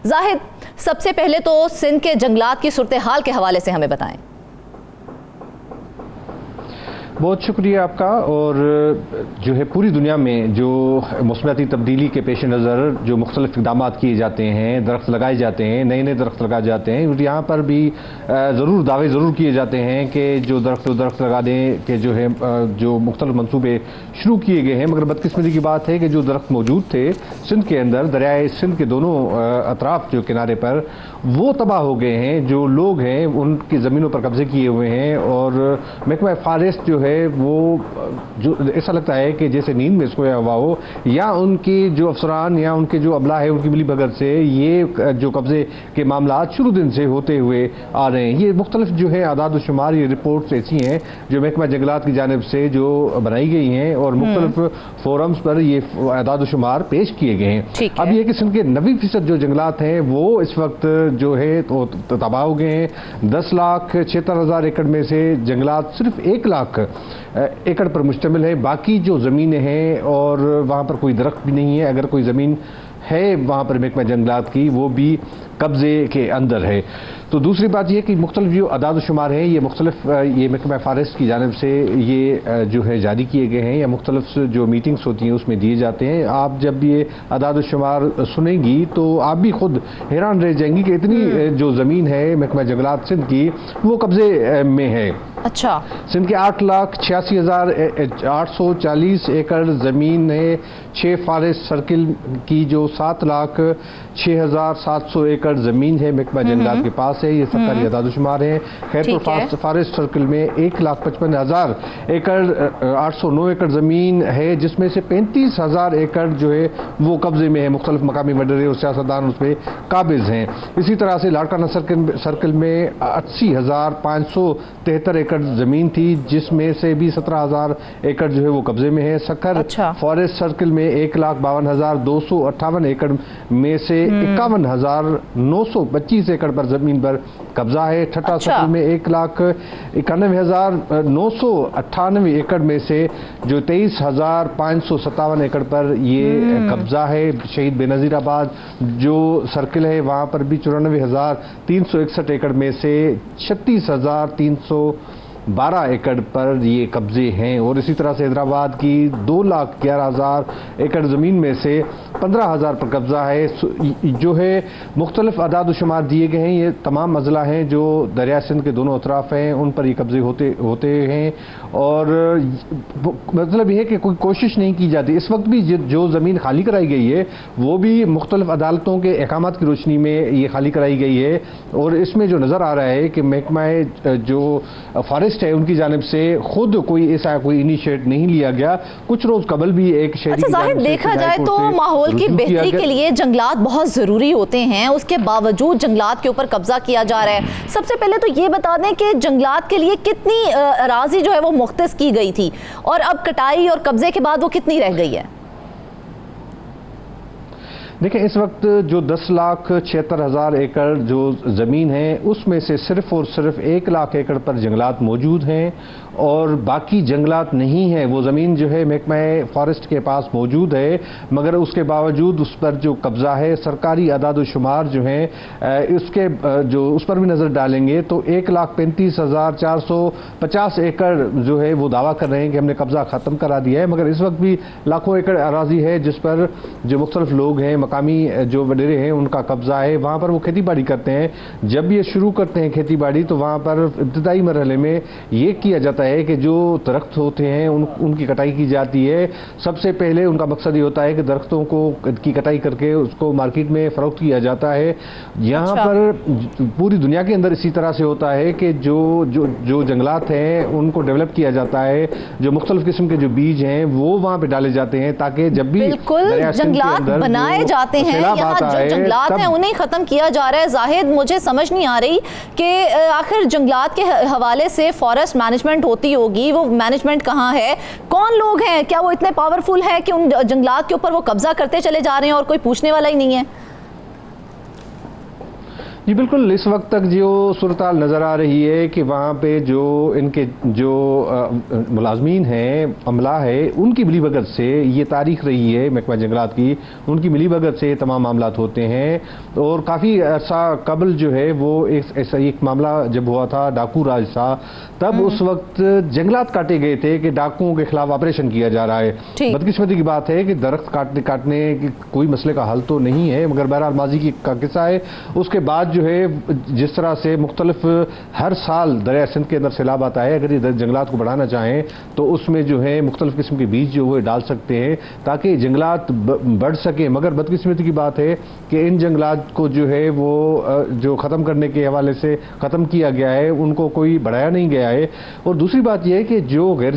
जाहिद, सबसे पहले तो सिंध के जंगलात की सूरत हाल के हवाले से हमें बताएं। बहुत शुक्रिया आपका। और जो है पूरी दुनिया में जो मौसमियाती तब्दीली के पेश नज़र जो मुख्तलिफ इक़दाम किए जाते हैं, दरख्त लगाए जाते हैं, नए नए दरख्त लगाए जाते हैं, यहाँ पर भी ज़रूर दावे ज़रूर किए जाते हैं कि जो दरख्त लगाने के जो है जो मुख्तलिफ मनसूबे शुरू किए गए हैं, मगर बदकिस्मती की बात है कि जो दरख्त मौजूद थे सिंध के अंदर, दरियाए सिंध के दोनों अतराफ जो किनारे पर, वो तबाह हो गए हैं। जो लोग हैं उनकी ज़मीनों पर कब्जे किए हुए हैं और महकमा फॉरेस्ट जो है वो जो ऐसा लगता है कि जैसे नींद में सोया हुआ हो, या उनकी जो अफसरान या उनके जो अमला है उनकी मिली भगत से ये जो कब्जे के मामला शुरू दिन से होते हुए आ रहे हैं। ये मुख्तलिफ जो है आदाद शुमार, ये रिपोर्ट्स ऐसी हैं जो महकमा जंगलात की जानिब से जो बनाई गई हैं और मुख्तलिफ फोरम्स पर ये आदाद शुमार पेश किए गए हैं। अब ये कि सिंध के 90% जो जंगलात हैं वो इस वक्त जो है तो तबाह हो गए हैं। 10,76,000 एकड़ में से जंगलात सिर्फ 1 लाख एकड़ पर मुश्तमिल है। बाकी जो ज़मीनें हैं और वहाँ पर कोई दरख्त भी नहीं है, अगर कोई ज़मीन है वहाँ पर महकमा जंगलात की, वो भी कब्ज़े के अंदर है। तो दूसरी बात यह कि मुख्तलिफ जो अदाद शुमार हैं ये मुख्तलिफ ये महकमा फॉरेस्ट की जानिब से ये जो है जारी किए गए हैं या मुख्तलिफ जो मीटिंग्स होती हैं उसमें दिए जाते हैं। आप जब ये अदाद शुमार सुनेंगी तो आप भी खुद हैरान रह जाएंगी कि इतनी जो ज़मीन है महकमा जंगलात सिंध की वो कब्ज़े में है। अच्छा, सिंध के 8,86,840 एकड़ ज़मीन है। 6 फॉरेस्ट सर्किल की जो 7,06,700 एकड़ ज़मीन है महकमा जंगलात के पास है। ये सरकारी अदाद-ओ-शुमार है। खैरपुर फॉरेस्ट सर्किल में 1,55,000 एकड़ 809 एकड़ ज़मीन है, जिसमें से 35,000 एकड़ जो है वो कब्जे में है। मुख्तलिफ मकामी वडरे और सियासतदान उसमें काबिज हैं। इसी तरह से लाड़काना सर्किल में 80,573 एकड़ ज़मीन थी, जिसमें से भी 17,000 एकड़ जो है वो कब्जे में है। सखर फॉरेस्ट सर्किल में 1,52,258 एकड़ में से 51,925 एकड़ पर ज़मीन पर कब्जा है। ठट्टा सर्किल में 1,91,998 एकड़ में से जो 23,557 एकड़ पर ये कब्जा है। शहीद बेनज़ीराबाद जो सर्किल है वहाँ पर भी 94,361 एकड़ में से 36,312 एकड़ पर ये कब्जे हैं। और इसी तरह से हैदराबाद की 2,11,000 एकड़ ज़मीन में से 15,000 पर कब्जा है। जो है मुख्तलिफ अदाद शुमार दिए गए हैं। ये तमाम अजला हैं जो दरिया सिंध के दोनों अतराफ हैं, उन पर ये कब्जे होते हैं। और मतलब यह है कि कोई कोशिश नहीं की जाती। इस वक्त भी जो ज़मीन खाली कराई गई है वो भी मुख्तलिफ अदालतों के अहकामात की रोशनी में ये खाली कराई गई है। और इसमें जो नज़र आ रहा है कि महकमा जो फॉरेस्ट है उनकी जानिब से खुद कोई ऐसा कोई इनिशिएट नहीं लिया गया। कुछ रोज कबल भी एक शहरी देखा जाए तो माहौल की बेहतरी के लिए जंगलात बहुत जरूरी होते हैं, उसके बावजूद जंगलात के ऊपर कब्जा किया जा रहा है। सबसे पहले तो ये बता दें कि जंगलात के लिए कितनी अराजी जो है वो मुख्तस की गई थी और अब कटाई और कब्जे के बाद वो कितनी रह गई है? देखिए, इस वक्त जो 10,76,000 एकड़ जो ज़मीन है उसमें से सिर्फ और सिर्फ 1 लाख एकड़ पर जंगलात मौजूद हैं और बाकी जंगलात नहीं है। वो ज़मीन जो है महकमा फॉरेस्ट के पास मौजूद है, मगर उसके बावजूद उस पर जो कब्ज़ा है, सरकारी अदाद शुमार जो हैं उसके जो उस पर भी नज़र डालेंगे तो 1,35,450 एकड़ जो है वो दावा कर रहे हैं कि हमने कब्ज़ा ख़त्म करा दिया है। मगर इस वक्त भी लाखों एकड़ अराजी है जिस पर जो मुख्तलिफ लोग हैं, मकामी जो वडेरे हैं, उनका कब्जा है। वहाँ पर वो खेती बाड़ी करते हैं। जब ये शुरू करते हैं खेती बाड़ी तो वहाँ पर इब्तदाई मरहले में ये किया जाता है कि जो दरख्त होते हैं उनकी कटाई की जाती है। सबसे पहले उनका मकसद ये होता है कि दरख्तों को की कटाई करके उसको मार्केट में फ़रोख्त किया जाता है। यहाँ पर पूरी दुनिया के अंदर इसी तरह से होता है कि जो जंगलात हैं उनको डेवलप किया जाता है। जो मुख्तलिफ किस्म के जो बीज हैं वो वहाँ पर डाले जाते हैं ताकि जब भी जंगलात बनाए जाते हैं, यहाँ जो जंगलात हैं उन्हें खत्म किया जा रहा है। जाहिद, मुझे समझ नहीं आ रही कि आखिर जंगलात के हवाले से फॉरेस्ट मैनेजमेंट होती होगी, वो मैनेजमेंट कहाँ है? कौन लोग हैं? क्या वो इतने पावरफुल हैं कि उन जंगलात के ऊपर वो कब्जा करते चले जा रहे हैं और कोई पूछने वाला ही नहीं है? जी बिल्कुल, इस वक्त तक जो सूरत हाल नज़र आ रही है कि वहाँ पे जो इनके जो मुलाजमीन हैं, अमला है, उनकी मिलीभगत से ये तारीख रही है महकमा जंगलात की, उनकी मिलीभगत से तमाम मामला होते हैं। और काफ़ी अर्सा कबल जो है वो ऐसा एक मामला जब हुआ था, डाकू राज था, तब उस वक्त जंगलात काटे गए थे कि डाकुओं के खिलाफ ऑपरेशन किया जा रहा है। बदकिस्मती की बात है कि दरख्त काटने की कोई मसले का हल तो नहीं है, मगर बहरहाल माजी का किस्सा है। उसके बाद जो है जिस तरह से मुख्तलिफ हर साल दरिया सिंध के अंदर सैलाब आता है, अगर ये जंगलात को बढ़ाना चाहें तो उसमें जो है मुख्तलिफ किस्म के बीज जो वो डाल सकते हैं ताकि जंगलात बढ़ सके। मगर बदकिस्मती की बात है कि इन जंगलात को जो है वो जो ख़त्म करने के हवाले से ख़त्म किया गया है, उनको कोई बढ़ाया नहीं गया है। और दूसरी बात यह है कि जो गैर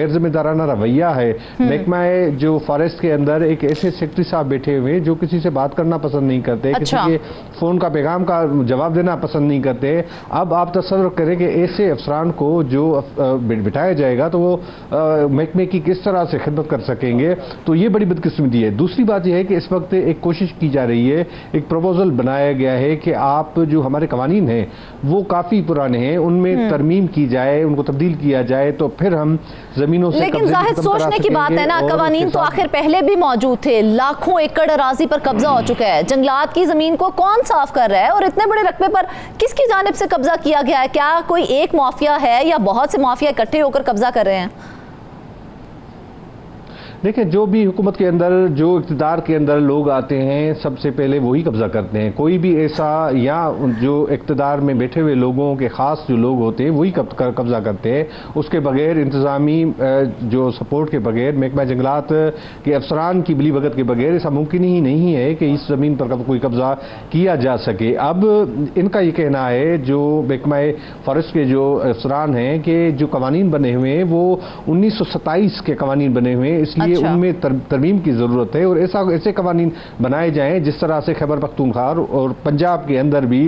जिम्मेदाराना रवैया है महकमा जो फॉरेस्ट के अंदर, एक ऐसे सेक्रेटरी साहब बैठे हुए जो किसी से बात करना पसंद नहीं करते, किसी के फोन का पैगाम का जवाब देना पसंद नहीं करते। अब आप तस्वर करें कि ऐसे अफसरान को जो बिठाया जाएगा तो वो महकमे की किस तरह से खिदमत कर सकेंगे, तो ये बड़ी बदकिस्मती है। दूसरी बात यह है कि इस वक्त एक कोशिश की जा रही है, एक प्रपोजल बनाया गया है कि आप जो हमारे कवानीन हैं वो काफ़ी पुराने हैं, उनमें तरमीम की जाए, उनको तब्दील किया जाए, तो फिर हम ज़मीनों से लेकिन जाहिद सोचने की बात है ना, कवानीन तो आखिर पहले भी मौजूद थे, लाखों एकड़ अराजी पर कब्जा हो चुका है, जंगलात की जमीन को कौन साफ कर रहा है और इतने बड़े रकबे पर किसकी जानिब से कब्जा किया गया है? क्या कोई एक माफिया है या बहुत से माफिया इकट्ठे होकर कब्जा कर रहे हैं? देखिए, जो भी हुकूमत के अंदर, जो इक़्तिदार के अंदर लोग आते हैं, सबसे पहले वही कब्जा करते हैं। कोई भी ऐसा, या जो इक़्तिदार में बैठे हुए लोगों के ख़ास जो लोग होते हैं वही कब्जा करते हैं। उसके बगैर, इंतज़ामी जो सपोर्ट के बगैर, महकमा जंगलात के अफसरान की मिलीभगत के बगैर ऐसा मुमकिन ही नहीं है कि इस ज़मीन पर कोई कब्जा किया जा सके। अब इनका ये कहना है, जो महकमा फॉरेस्ट के जो अफसरान हैं, कि जो कवानीन बने हुए हैं वो 1927 के कवानीन बने हुए हैं, इसलिए उनमें तरमीम की ज़रूरत है और ऐसे कवानीन बनाए जाएं जिस तरह से खैबर पख्तूनख्वा और पंजाब के अंदर भी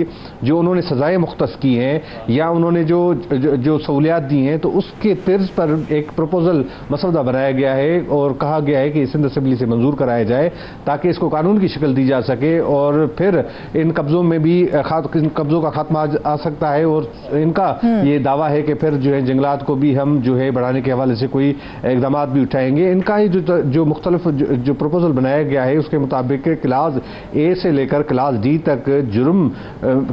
जो उन्होंने सज़ाएं मुख्तस की हैं या उन्होंने जो सहूलियात दी हैं, तो उसके तर्ज पर एक प्रपोजल मसौदा बनाया गया है और कहा गया है कि सिंध असेंबली से मंजूर कराया जाए ताकि इसको कानून की शक्ल दी जा सके और फिर इन कब्ज़ों में भी कब्ज़ों का खात्मा आ सकता है। और इनका ये दावा है कि फिर जो है जंगलात को भी हम जो है बढ़ाने के हवाले से कोई इक़दाम भी उठाएंगे। इनका ही जो मुख्तलिफ जो प्रपोजल बनाया गया है उसके मुताबिक क्लास ए से लेकर क्लास डी तक जुर्म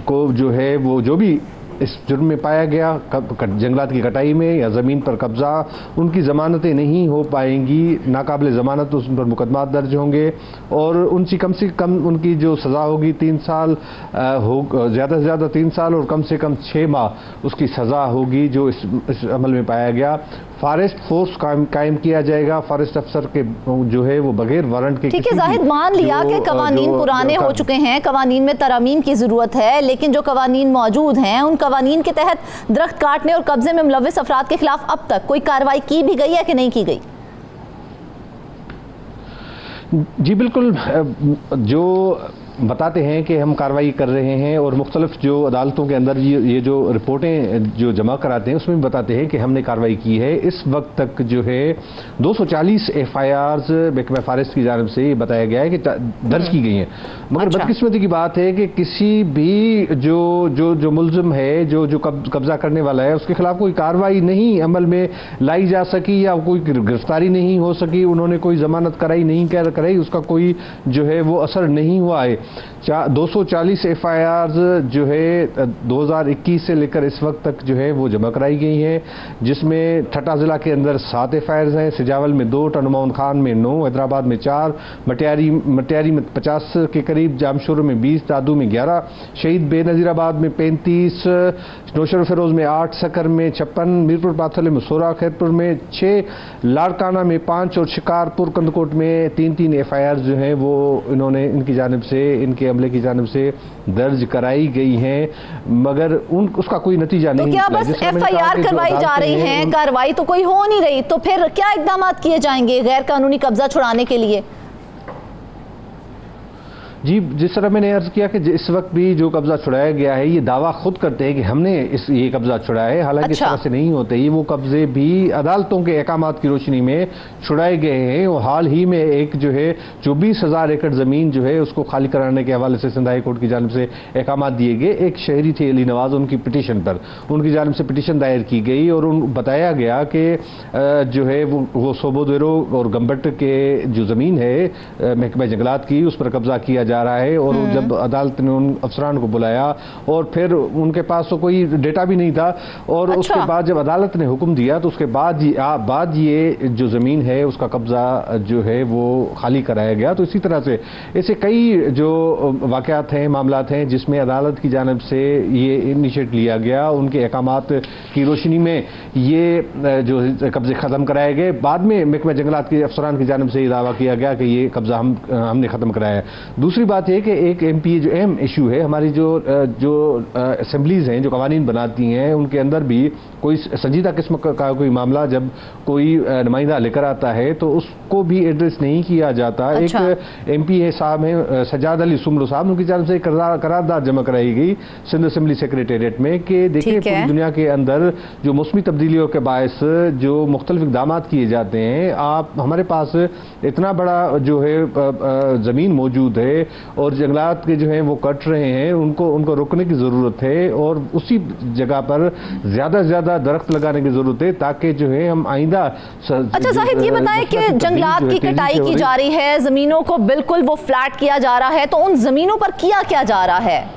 को जो है वो जो भी इस जुर्म में पाया गया, जंगलात की कटाई में या ज़मीन पर कब्ज़ा, उनकी ज़मानतें नहीं हो पाएंगी, नाकाबिल ज़मानत, उस पर मुकदमा दर्ज होंगे और उनकी कम से कम उनकी जो सज़ा होगी 3 साल हो, ज़्यादा से ज़्यादा 3 साल और कम से कम 6 माह उसकी सज़ा होगी जो इस अमल में पाया गया। फॉरेस्ट फोर्स कायम किया जाएगा, फॉरेस्ट अफसर के जो है वो बगैर वारंट के। ठीक है जाहिद, मान लिया कि कवानीन पुराने हो चुके हैं, कवानीन में तरमीम की ज़रूरत है, लेकिन जो कवानीन मौजूद हैं उन कवानीन के तहत दरख्त काटने और कब्जे में मुलव्विस अफराद के खिलाफ अब तक कोई कार्रवाई की भी गई है कि नहीं की गई? जी बिल्कुल, जो बताते हैं कि हम कार्रवाई कर रहे हैं और मुख्तलिफ जो अदालतों के अंदर ये जो रिपोर्टें जो जमा कराते हैं उसमें बताते हैं कि हमने कार्रवाई की है। इस वक्त तक जो है 240 FIRs महकमा फॉरेस्ट की जानिब से ये बताया गया है कि दर्ज की गई हैं। मगर बदकिस्मती की बात है कि किसी भी जो मुलजिम है, जो कब्जा करने वाला है, उसके खिलाफ कोई कार्रवाई नहीं अमल में लाई जा सकी या कोई गिरफ्तारी नहीं हो सकी, उन्होंने कोई जमानत कराई नहीं कराई, उसका कोई जो है वो असर नहीं हुआ है। 240 FIRs जो है 2021 से लेकर इस वक्त तक जो है वो जमा कराई गई हैं, जिसमें ठट्टा ज़िला के अंदर 7 FIRs हैं, सिजावल में 2, टनमाउन खान में 9, हैदराबाद में 4, मटियारी में 50 के करीब, जामशोर में 20, दादू में 11, शहीद बेनज़ीराबाद में 35, नौशर फिरोज में 8, सकर में 56, मीरपुर पाथले में 16, खैरपुर में 6, लाड़काना में 5 और शिकारपुर कंदकोट में 3 FIRs जो हैं वो इन्होंने इनकी जानिब से, इनके अमले की जानिब से दर्ज कराई गई हैं, मगर उसका कोई नतीजा नहीं। तो क्या बस FIR करवाई जा रही हैं, कार्रवाई तो कोई हो नहीं रही, तो फिर क्या इक़दाम किए जाएंगे गैर कानूनी कब्जा छुड़ाने के लिए? जी, जिस तरह मैंने अर्ज किया कि इस वक्त भी जो कब्जा छुड़ाया गया है, ये दावा खुद करते हैं कि हमने ये कब्जा छुड़ाया है, हालांकि इस तरह से नहीं होते। ये वो कब्जे भी अदालतों के अहकामात की रोशनी में छुड़ाए गए हैं। और हाल ही में एक जो है 24,000 एकड़ ज़मीन जो है उसको खाली कराने के हवाले से सिंध हाई कोर्ट की जानिब से अहकामात दिए गए। एक शहरी थे अली नवाज, उनकी पिटीशन पर उनकी जानिब से पिटीशन दायर की गई और बताया गया कि जो है वो सोबोदेरो और गम्बट के जो ज़मीन है महकमा जंगलात की, उस पर कब्जा किया जा रहा है। और जब अदालत ने उन अफसरान को बुलाया और फिर उनके पास तो कोई डेटा भी नहीं था, और उसके बाद जब अदालत ने हुक्म दिया तो उसके बाद ये जो ज़मीन है उसका कब्जा जो है वो खाली कराया गया। तो इसी तरह से ऐसे कई जो वाक़यात हैं, मामलात हैं जिसमें अदालत की जानिब से ये इनिशिएट लिया गया, उनके अहकामात की रोशनी में ये जो कब्जे ख़त्म कराए गए। बाद में महकमा जंगलात के अफसरान की जानिब से ये दावा किया गया कि ये कब्जा हमने ख़त्म कराया है। दूसरी बात यह कि एक MP जो अहम इशू है, हमारी जो असेंबलीज़ हैं जो कवानीन बनाती हैं, उनके अंदर भी कोई संजीदा किस्म का कोई मामला जब कोई नुमाइंदा लेकर आता है तो उसको भी एड्रेस नहीं किया जाता। एक MP है साहब हैं सज्जाद अली सुमरो साहब, उनकी जानिब से करारदाद जमा कराई गई सिंध असेंबली सेक्रेटेरिएट में कि देखिए पूरी दुनिया के अंदर जो मौसमी तब्दीलियों के बायस जो मुख्तलिफ इक़दामात किए जाते हैं, आप हमारे पास इतना बड़ा जो है ज़मीन मौजूद है और जंगलात के जो हैं वो कट रहे हैं, उनको रोकने की ज़रूरत है और उसी जगह पर ज़्यादा से ज़्यादा दरख्त लगाने की ज़रूरत है ताकि जो है हम आइंदा। अच्छा जाहिद, ये बताएं कि जंगलात की कटाई की जा रही है, ज़मीनों को बिल्कुल वो फ्लैट किया जा रहा है, तो उन ज़मीनों पर किया क्या जा रहा है?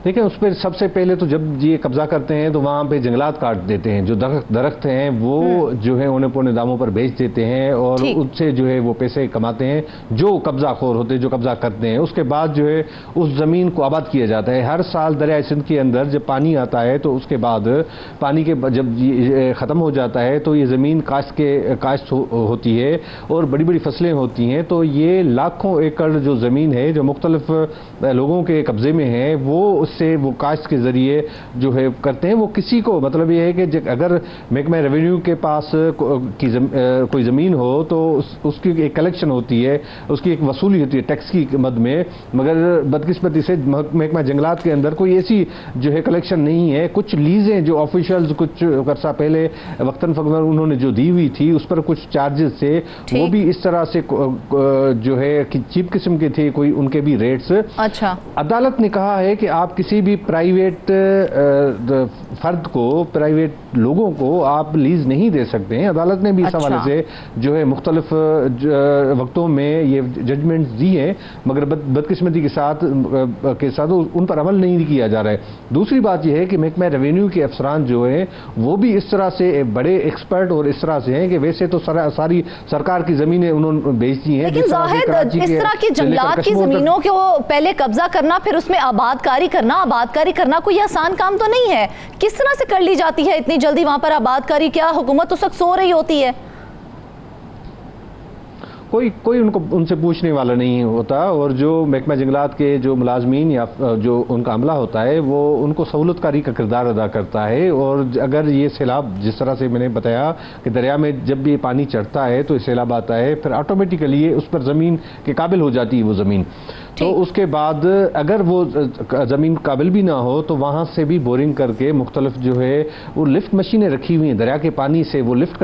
देखिए, उस पर सबसे पहले तो जब ये कब्जा करते हैं तो वहाँ पे जंगलात काट देते हैं, जो दरख्त हैं वो जो है उन्हें पौने दामों पर बेच देते हैं और उससे जो है वो पैसे कमाते हैं जो कब्जाखोर होते हैं, जो कब्जा करते हैं। उसके बाद जो है उस ज़मीन को आबाद किया जाता है। हर साल दरिया सिंध के अंदर जब पानी आता है तो उसके बाद पानी के जब ख़त्म हो जाता है तो ये ज़मीन काश्त होती है और बड़ी बड़ी फसलें होती हैं। तो ये लाखों एकड़ जो ज़मीन है जो मुख्तलिफ लोगों के कब्ज़े में है, वो से वो काश्त के जरिए जो है करते हैं। वो किसी को मतलब ये है कि अगर महकमा रेवेन्यू के पास कोई ज़मीन हो तो उसकी एक कलेक्शन होती है, उसकी एक वसूली होती है टैक्स की मद में, मगर बदकिस्मती से महकमा जंगलात के अंदर कोई ऐसी जो है कलेक्शन नहीं है। कुछ लीजें जो ऑफिशियल्स कुछ अर्सा पहले वक्तन फक्तन उन्होंने जो दी हुई थी उस पर कुछ चार्जेस थे, वो भी इस तरह से जो है कि चीप किस्म के थे, कोई उनके भी रेट्स। अच्छा, अदालत ने कहा है कि आप किसी भी प्राइवेट फर्द को, प्राइवेट लोगों को आप लीज नहीं दे सकते हैं। अदालत ने भी इस हवाले से जो है मुख्तलिफ वक्तों में ये जजमेंट दी हैं, मगर बदकिस्मती के साथ उन पर अमल नहीं किया जा रहा है। दूसरी बात यह है कि महकमा रेवेन्यू के अफसरान जो हैं वो भी इस तरह से बड़े एक्सपर्ट और इस तरह से हैं कि वैसे तो सारी सरकार की ज़मीनें उन्होंने बेच दी हैं। लेकिन जाहिद, इस तरह की जंगलात की ज़मीनों को पहले कब्जा करना फिर उसमें आबादकारी करना कोई आसान काम तो नहीं है। किस तरह से कर ली जाती है इतनी जल्दी वहां पर आबादकारी? क्या हुकूमत उस वक्त सो रही होती है? कोई उनसे पूछने वाला नहीं होता और जो महकमा जंगलात के जो मुलाजमीन या जो उनका अमला होता है वो उनको सहूलतकारी का किरदार अदा करता है। और अगर ये सैलाब, जिस तरह से मैंने बताया कि दरिया में जब भी पानी चढ़ता है तो सैलाब आता है, फिर ऑटोमेटिकली ये उस पर ज़मीन के काबिल हो जाती है वो ज़मीन। तो उसके बाद अगर वो ज़मीन काबिल भी ना हो तो वहाँ से भी बोरिंग करके मुख्तलिफ जो है वो लिफ्ट मशीनें रखी हुई हैं, दरिया के पानी से वो लिफ्ट